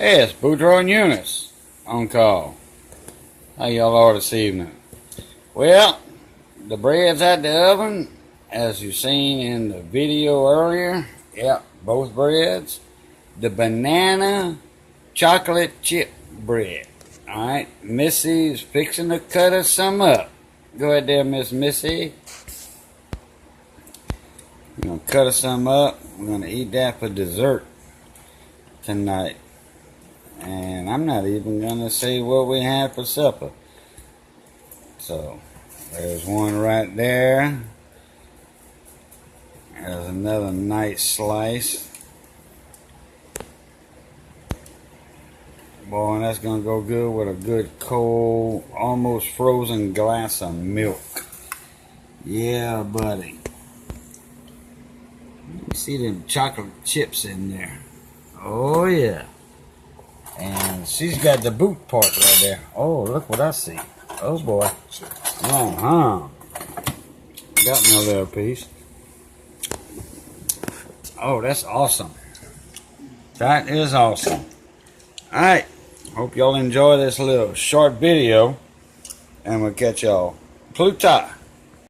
Yes, Boudreaux and Eunice on call. How y'all are this evening? Well, the bread's at the oven, as you've seen in the video earlier. Yep, both breads. The banana chocolate chip bread. Alright, Missy's fixing to cut us some up. Go ahead there, Miss Missy. We're going to cut us some up. We're going to eat that for dessert tonight. And I'm not even going to say what we had for supper. So, there's one right there. There's another nice slice. Boy, and that's going to go good with a good cold, almost frozen glass of milk. Yeah, buddy. You see them chocolate chips in there. Oh, yeah. And she's got the boot part right there. Oh, look what I see. Oh, boy. Uh-huh. Got me a little piece. Oh, that's awesome. That is awesome. Alright. Hope y'all enjoy this little short video. And we'll catch y'all. Pluta.